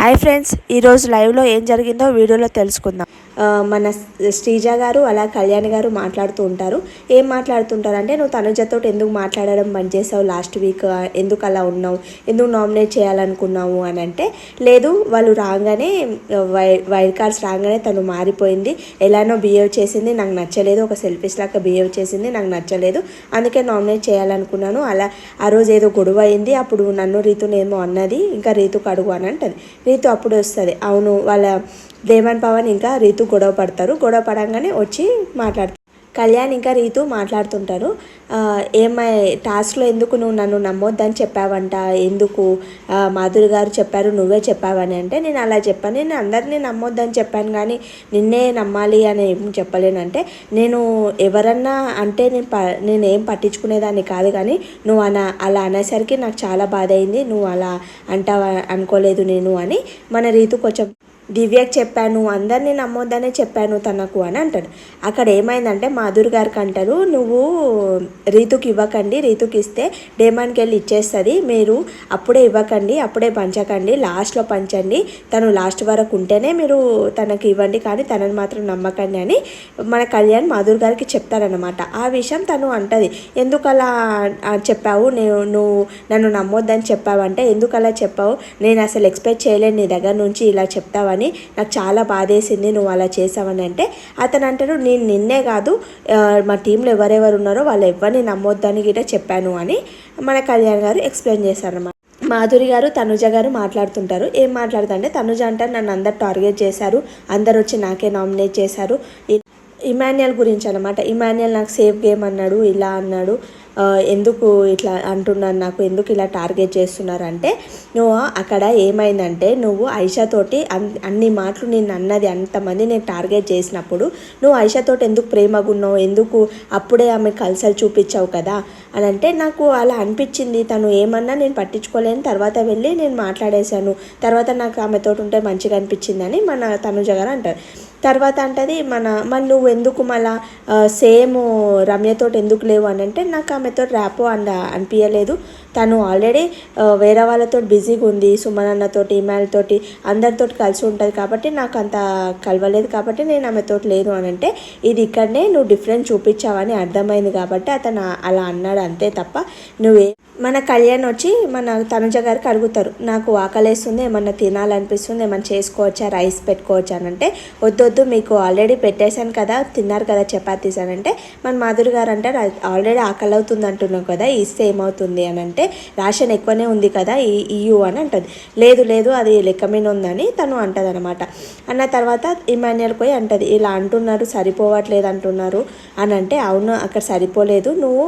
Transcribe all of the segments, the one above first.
Hi friends, ఈరోజు లైవ్లో ఏం జరిగిందో వీడియోలో తెలుసుకుందాం. మన శ్రీజ గారు అలా కళ్యాణ్ గారు మాట్లాడుతూ ఉంటారు. ఏం మాట్లాడుతుంటారు అంటే, నువ్వు తనుజతో ఎందుకు మాట్లాడడం బంద్ చేసావు, లాస్ట్ వీక్ ఎందుకు అలా ఉన్నావు, ఎందుకు నామినేట్ చేయాలనుకున్నావు అని అంటే, లేదు వాళ్ళు రాగానే వైల్డ్ కార్డ్స్ రాగానే తను మారిపోయింది, ఎలానో బిహేవ్ చేసింది, నాకు నచ్చలేదు, ఒక సెల్ఫిష్ లాగా బిహేవ్ చేసింది, నాకు నచ్చలేదు, అందుకే నామినేట్ చేయాలనుకున్నాను. అలా ఆ రోజు ఏదో గొడవ అయింది, అప్పుడు నన్ను రీతునేమో అన్నది, ఇంకా రీతుకు అడుగు అని అంటది. రీతు అప్పుడు వస్తుంది, అవును వాళ్ళ దేవన్ పవన్ ఇంకా రీతు గొడవ పడతారు. గొడవ పడంగానే వచ్చి మాట్లాడతారు. కళ్యాణ్ ఇంకా రీతు మాట్లాడుతుంటారు. ఏమై టాస్క్లో ఎందుకు నువ్వు నన్ను నమ్మొద్దని చెప్పావంట, ఎందుకు మాధురి గారు చెప్పారు నువ్వే చెప్పావని అంటే, నేను అలా చెప్పాను, నేను అందరినీ నమ్మొద్దని చెప్పాను కానీ నిన్నే నమ్మాలి అని ఏం చెప్పలేనంటే, నేను ఎవరన్నా అంటే నేను ఏం పట్టించుకునేదాన్ని కాదు, కానీ నువ్వు అలా అనేసరికి నాకు చాలా బాధ అయింది, నువ్వు అలా అంటావా అనుకోలేదు నేను అని మన రీతు కొంచెం దివ్యకి చెప్పాను, అందరినీ నమ్మొద్దనే చెప్పాను తనకు అని అంటాడు. అక్కడ ఏమైందంటే మాధురి గారికి అంటారు, నువ్వు రీతుకి ఇవ్వకండి, రీతుకి ఇస్తే డేమాన్కి వెళ్ళి ఇచ్చేస్తుంది, మీరు అప్పుడే ఇవ్వకండి, అప్పుడే పంచకండి, లాస్ట్లో పంచండి, తను లాస్ట్ వరకు ఉంటేనే మీరు తనకి ఇవ్వండి, కానీ తనని మాత్రం నమ్మకండి అని మన కళ్యాణ్ మాధురి గారికి చెప్తారనమాట. ఆ విషయం తను అంటది, ఎందుకు అలా చెప్పావు, నువ్వు నన్ను నమ్మొద్దని చెప్పావంటే, ఎందుకు అలా చెప్పావు, నేను అసలు ఎక్స్పెక్ట్ చేయలేను నీ దగ్గర నుంచి ఇలా చెప్తావని, నాకు చాలా బాధేసింది నువ్వు అలా చేసావని అంటే, అతను అంటాడు, నేను నిన్నే కాదు మా టీంలో ఎవరెవరు ఉన్నారో వాళ్ళు ఎవరిని నమ్మొద్దని గిట్ట చెప్పాను అని మన కళ్యాణ్ గారు ఎక్స్ప్లెయిన్ చేశారన్నమాట. మాధురి గారు తనుజ గారు మాట్లాడుతుంటారు. ఏం మాట్లాడుతుంటే, తనుజ అంటారు, నన్ను అందరు టార్గెట్ చేశారు, అందరు వచ్చి నాకే నామినేట్ చేశారు, ఇమాన్యుయల్ గురించి అనమాట. ఇమాన్యుయల్ నాకు సేఫ్ గేమ్ అన్నాడు, ఇలా అన్నాడు, ఎందుకు ఇట్లా అంటున్నారు, నాకు ఎందుకు ఇలా టార్గెట్ చేస్తున్నారంటే, నువ్వు అక్కడ ఏమైందంటే, నువ్వు ఐషాతోటి అన్ని మాటలు నేను అన్నది, అంతమంది నేను టార్గెట్ చేసినప్పుడు నువ్వు ఐషాతోటి ఎందుకు ప్రేమగా ఉన్నావు, ఎందుకు అప్పుడే ఆమె కల్సలు చూపించావు కదా అని అంటే, నాకు అలా అనిపించింది, తను ఏమన్నా నేను పట్టించుకోలేను, తర్వాత వెళ్ళి నేను మాట్లాడేశాను, తర్వాత నాకు ఆమెతోటి ఉంటే మంచిగా అనిపించిందని మన తనుజ గారు అంటారు. తర్వాత అంటది, మరి నువ్వు ఎందుకు మళ్ళా సేమ్ రమ్యతోటి ఎందుకు లేవు అని అంటే, నాకు ఆమెతో ర్యాపో అనిపించలేదు, తను ఆల్రెడీ వేరే వాళ్ళతో బిజీగా ఉంది, సుమనన్నతోటి ఇమాన్తోటి అందరితోటి కలిసి ఉంటుంది కాబట్టి నాకు అంత కలవలేదు, కాబట్టి నేను ఆమెతోటి లేదు అని అంటే, ఇది ఇక్కడనే నువ్వు డిఫరెన్స్ చూపించావని అర్థమైంది కాబట్టి అతను అలా అన్నాడు, అంతే తప్ప నువ్వే. మన కళ్యాణ్ వచ్చి మన తనుజ గారికి అడుగుతారు, నాకు ఆకలేస్తుంది, ఏమన్నా తినాలనిపిస్తుంది, ఏమన్నా చేసుకోవచ్చా, రైస్ పెట్టుకోవచ్చా అని అంటే, వద్దొద్దు మీకు ఆల్రెడీ పెట్టేశాను కదా, తిన్నారు కదా చపాతీస్ అని అంటే, మన మాధురి గారు అంటారు, ఆల్రెడీ ఆకలి అవుతుంది అంటున్నావు కదా, ఇస్తే ఏమవుతుంది అని అంటే, రేషన్ ఎక్కువనే ఉంది కదా ఇయ్యు అని అంటుంది. లేదు అది లెక్క మీద ఉందని తను అంటుంది అనమాట. అన్న తర్వాత ఇమాన్యుయల్ పోయి అంటది, ఇలా అంటున్నారు, సరిపోవట్లేదు అంటున్నారు అని అంటే, అవును అక్కడ సరిపోలేదు, నువ్వు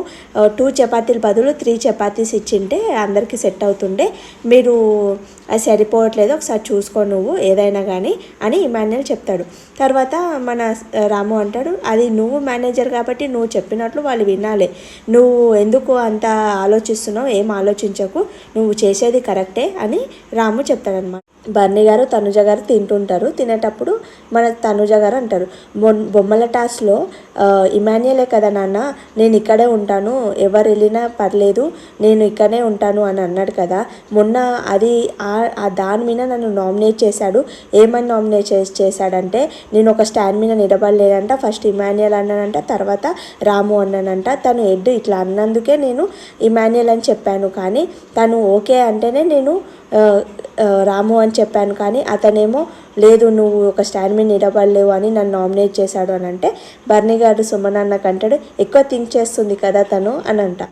2 చపాతీల బదులు 3 చపాతీస్ ఇచ్చింటే అందరికీ సెట్ అవుతుండే, మీరు అది సరిపోవట్లేదు, ఒకసారి చూసుకో నువ్వు ఏదైనా కానీ అని ఇమాన్యుయల్ చెప్తాడు. తర్వాత మన రాము అంటాడు, అది నువ్వు మేనేజర్ కాబట్టి నువ్వు చెప్పినట్లు వాళ్ళు వినాలి, నువ్వు ఎందుకు అంత ఆలోచిస్తున్నావు, ఏం ఆలోచించకు, నువ్వు చేసేది కరెక్టే అని రాము చెప్తాడనమాట. బర్నీ గారు తనుజ గారు తింటుంటారు. తినేటప్పుడు మన తనుజ గారు అంటారు, బొమ్మల టాస్క్లో ఇమాన్యుయలే కదా నాన్న, నేను ఇక్కడే ఉంటాను, ఎవరు వెళ్ళినా పర్లేదు, నేను ఇక్కడే ఉంటాను అని అన్నాడు కదా, మొన్న అది దాని మీద నన్ను నామినేట్ చేశాడు, ఏమని నామినేట్ చేశాడంటే, నేను ఒక స్టాండ్ మీద నిలబడలేదంట, ఫస్ట్ ఇమాన్యుయల్ అన్నానంట, తర్వాత రాము అన్నానంట, తను హెడ్ ఇట్లా అన్నందుకే నేను ఇమాన్యుయల్ అని చెప్పాను, కానీ తను ఓకే అంటేనే నేను రాము అని చెప్పాను, కానీ అతనేమో లేదు నువ్వు ఒక స్టాండ్ మీద నిలబడలేవు అని నన్ను నామినేట్ చేశాడు అని అంటే, బర్నీ గారు సుమన్ అన్నకు అంటాడు, ఎక్కువ థింక్ చేస్తుంది కదా తను అని అంట.